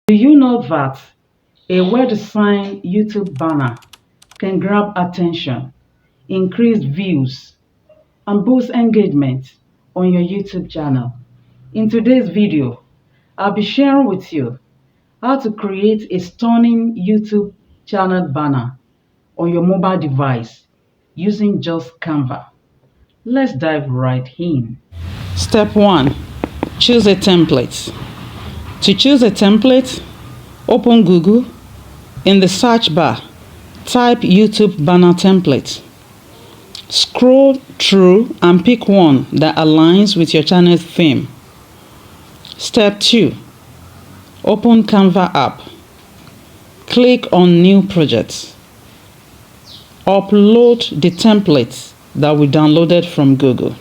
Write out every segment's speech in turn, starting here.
Do you know that a well-designed YouTube banner can grab attention, increase views, and boost engagement on your YouTube channel? In today's video, I'll be sharing with you how to create a stunning YouTube channel banner on your mobile device using just Canva. Let's dive right in. Step 1. Choose a template. To choose a template, open Google. In the search bar, type YouTube banner template. Scroll through and pick one that aligns with your channel's theme. Step 2. Open Canva app. Click on New Project. Upload the template that we downloaded from Google.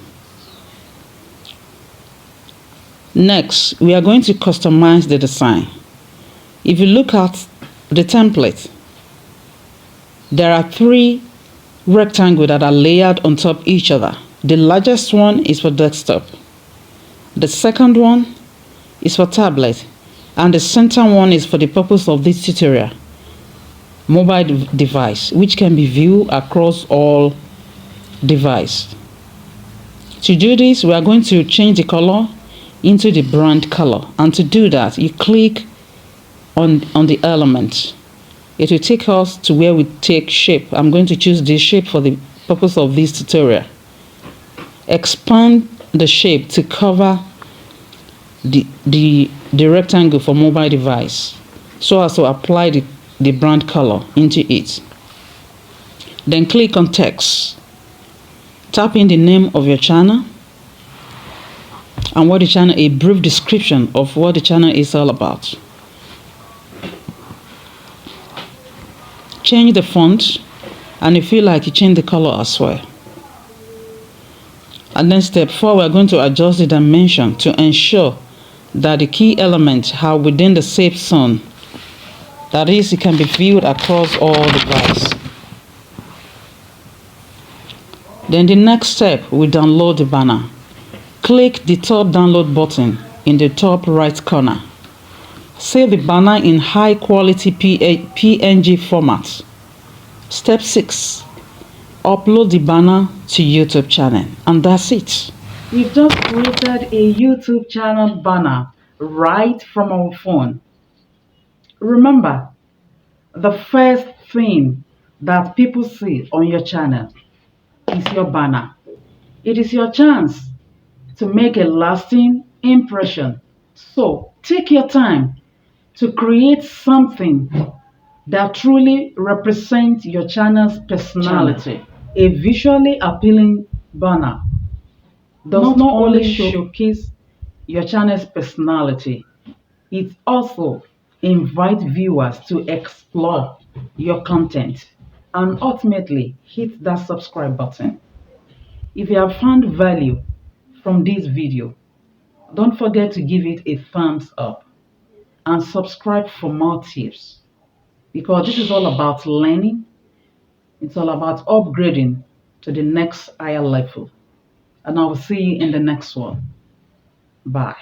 Next, we are going to customize the design. If you look at the template, there are 3 rectangles that are layered on top each other. The largest one is for desktop. The second one is for tablet. And the center one is for the purpose of this tutorial, mobile device, which can be viewed across all devices. To do this, we are going to change the color into the brand color. And to do that, you click on the element. It will take us to where we take shape. I'm going to choose this shape for the purpose of this tutorial. Expand the shape to cover the rectangle for mobile device, so as to apply the brand color into it. Then click on text. Type in the name of your channel and a brief description of what the channel is all about. Change the font, and if you like, you change the color as well. And then step 4, we are going to adjust the dimension to ensure that the key elements are within the safe zone. That is, it can be viewed across all devices. Then the next step, we download the banner. Click the top download button in the top right corner. Save the banner in high quality PNG format. Step 6. Upload the banner to YouTube channel. And that's it. We've just created a YouTube channel banner right from our phone. Remember, the first thing that people see on your channel is your banner. It is your chance to make a lasting impression. So take your time to create something that truly represents your channel's personality. A visually appealing banner does not only showcase your channel's personality, it also invites viewers to explore your content and ultimately hit that subscribe button. If you have found value from this video, don't forget to give it a thumbs up and subscribe for more tips, because this is all about learning. It's all about upgrading to the next higher level. And I will see you in the next one. Bye.